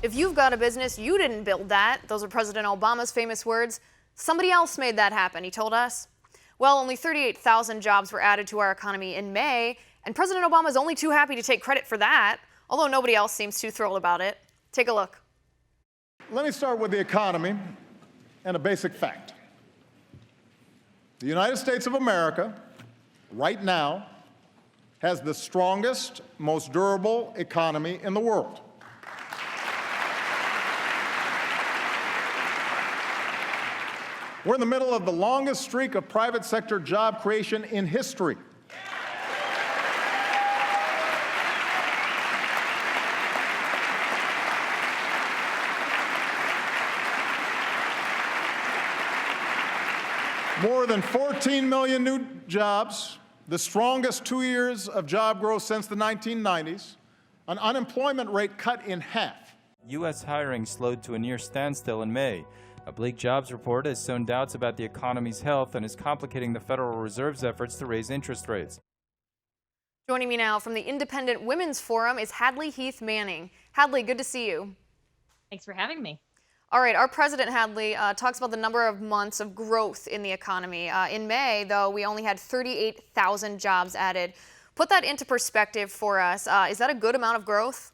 If you've got a business, you didn't build that. Those are President Obama's famous words. Somebody else made that happen, he told us. Well, only 38,000 jobs were added to our economy in May, and President Obama is only too happy to take credit for that, although nobody else seems too thrilled about it. Take a look. Let me start with the economy and a basic fact. The United States of America, right now, has the strongest, most durable economy in the world. We're in the middle of the longest streak of private sector job creation in history. More than 14 million new jobs, the strongest 2 years of job growth since the 1990s, an unemployment rate cut in half. U.S. hiring slowed to a near standstill in May. A bleak jobs report has sown doubts about the economy's health and is complicating the Federal Reserve's efforts to raise interest rates. Joining me now from the Independent Women's Forum is Hadley Heath Manning. Hadley, good to see you. Thanks for having me. All right, our president, Hadley, talks about the number of months of growth in the economy. In May, though, we only had 38,000 jobs added. Put that into perspective for us. Is that a good amount of growth?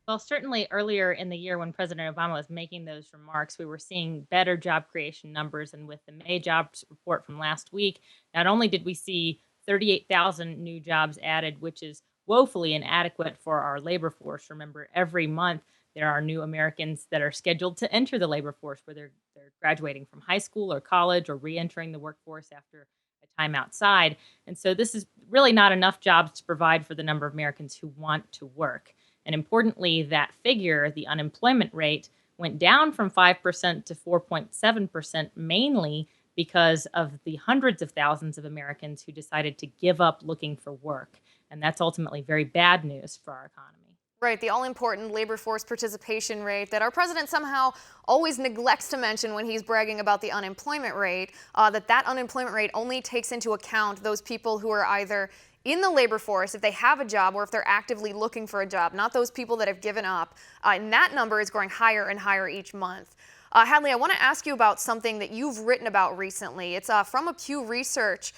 Well, certainly earlier in the year when President Obama was making those remarks, we were seeing better job creation numbers. And with the May jobs report from last week, not only did we see 38,000 new jobs added, which is woefully inadequate for our labor force. Remember, every month there are new Americans that are scheduled to enter the labor force, whether they're graduating from high school or college or re-entering the workforce after a time outside. And so this is really not enough jobs to provide for the number of Americans who want to work. And importantly, that figure, the unemployment rate, went down from 5% to 4.7%, mainly because of the hundreds of thousands of Americans who decided to give up looking for work. And that's ultimately very bad news for our economy. Right, the all-important labor force participation rate that our president somehow always neglects to mention when he's bragging about the unemployment rate, that unemployment rate only takes into account those people who are either in the labor force, if they have a job, or if they're actively looking for a job, not those people that have given up. And that number is growing higher and higher each month. Hadley, I want to ask you about something that you've written about recently. It's from a Pew Research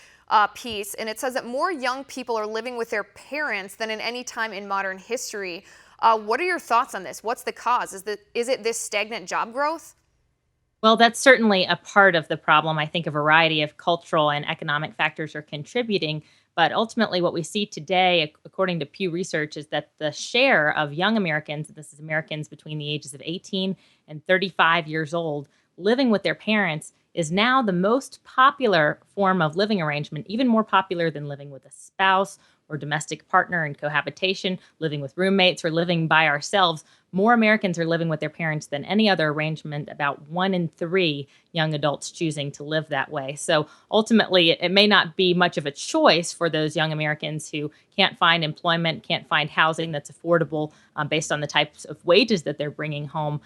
piece, and it says that more young people are living with their parents than in any time in modern history. What are your thoughts on this? What's the cause? Is it this stagnant job growth? Well, that's certainly a part of the problem. I think a variety of cultural and economic factors are contributing. But ultimately, what we see today, according to Pew Research, is that the share of young Americans, this is Americans between the ages of 18 and 35 years old, living with their parents, is now the most popular form of living arrangement, even more popular than living with a spouse or domestic partner in cohabitation, living with roommates, or living by ourselves. More Americans are living with their parents than any other arrangement, about 1 in 3 young adults choosing to live that way. So ultimately, it may not be much of a choice for those young Americans who can't find employment, can't find housing that's affordable based on the types of wages that they're bringing home.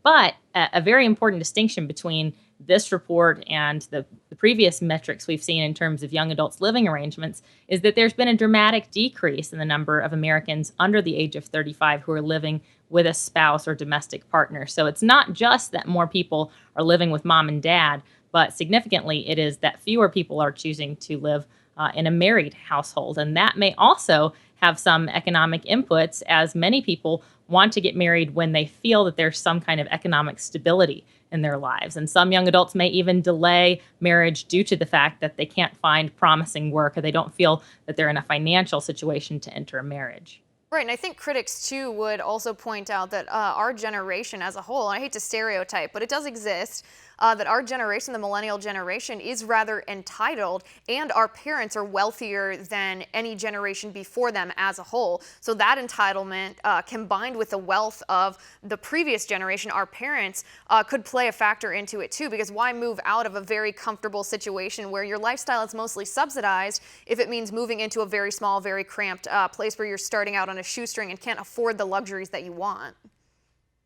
But a very important distinction between this report and the previous metrics we've seen in terms of young adults living arrangements is that there's been a dramatic decrease in the number of Americans under the age of 35 who are living with a spouse or domestic partner. So it's not just that more people are living with mom and dad, but significantly it is that fewer people are choosing to live in a married household. And that may also have some economic inputs, as many people want to get married when they feel that there's some kind of economic stability in their lives. And some young adults may even delay marriage due to the fact that they can't find promising work, or they don't feel that they're in a financial situation to enter a marriage. Right, and I think critics, too, would also point out that our generation as a whole, and I hate to stereotype, but it does exist, that our generation, the millennial generation, is rather entitled, and our parents are wealthier than any generation before them as a whole. So that entitlement, combined with the wealth of the previous generation, our parents, could play a factor into it, too, because why move out of a very comfortable situation where your lifestyle is mostly subsidized if it means moving into a very small, very cramped place where you're starting out on a shoestring and can't afford the luxuries that you want?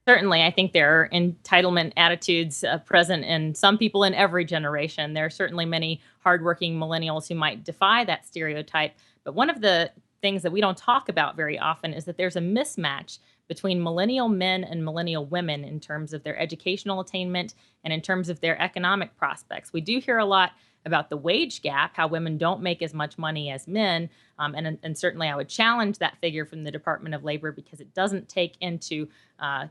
Certainly, I think there are entitlement attitudes present in some people in every generation. There are certainly many hardworking millennials who might defy that stereotype. But one of the things that we don't talk about very often is that there's a mismatch between millennial men and millennial women in terms of their educational attainment and in terms of their economic prospects. We do hear a lot about the wage gap, how women don't make as much money as men. And certainly I would challenge that figure from the Department of Labor because it doesn't take into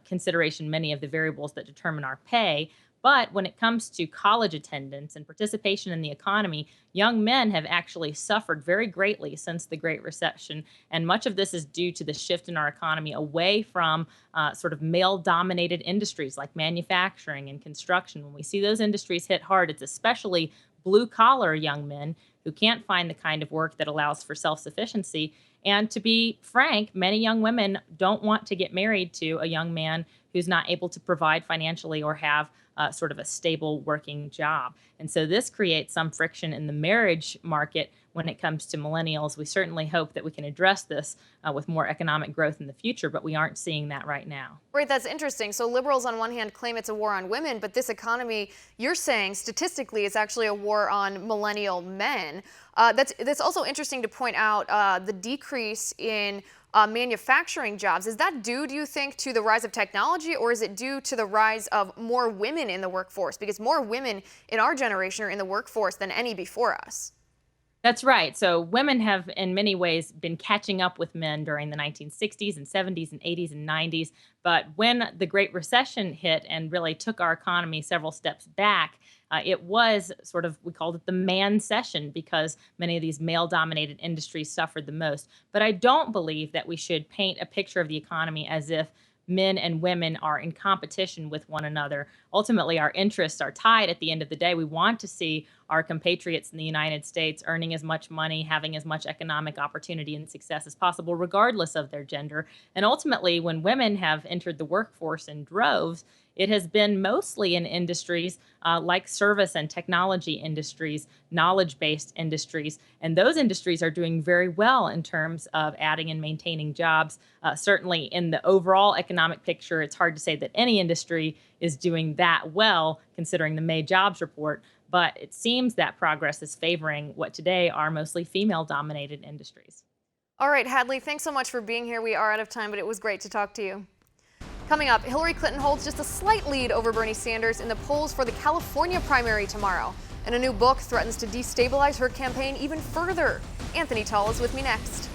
consideration many of the variables that determine our pay. But when it comes to college attendance and participation in the economy, young men have actually suffered very greatly since the Great Recession. And much of this is due to the shift in our economy away from sort of male-dominated industries like manufacturing and construction. When we see those industries hit hard, it's especially blue-collar young men who can't find the kind of work that allows for self-sufficiency. And to be frank, many young women don't want to get married to a young man who's not able to provide financially or have sort of a stable working job. And so this creates some friction in the marriage market when it comes to millennials. We certainly hope that we can address this with more economic growth in the future, but we aren't seeing that right now. Right, that's interesting. So liberals on one hand claim it's a war on women, but this economy, you're saying statistically it's actually a war on millennial men. That's also interesting to point out the decrease in manufacturing jobs. Is that due, do you think, to the rise of technology, or is it due to the rise of more women in the workforce? Because more women in our generation are in the workforce than any before us. That's right. So women have, in many ways, been catching up with men during the 1960s and 70s and 80s and 90s. But when the Great Recession hit and really took our economy several steps back, it was sort of, we called it the man session because many of these male-dominated industries suffered the most. But I don't believe that we should paint a picture of the economy as if men and women are in competition with one another. Ultimately, our interests are tied at the end of the day. We want to see our compatriots in the United States earning as much money, having as much economic opportunity and success as possible, regardless of their gender. And ultimately, when women have entered the workforce in droves, it has been mostly in industries like service and technology industries, knowledge-based industries. And those industries are doing very well in terms of adding and maintaining jobs. Certainly in the overall economic picture, it's hard to say that any industry is doing that well, considering the May jobs report. But it seems that progress is favoring what today are mostly female-dominated industries. All right, Hadley, thanks so much for being here. We are out of time, but it was great to talk to you. Coming up, Hillary Clinton holds just a slight lead over Bernie Sanders in the polls for the California primary tomorrow. And a new book threatens to destabilize her campaign even further. Anthony Tall is with me next.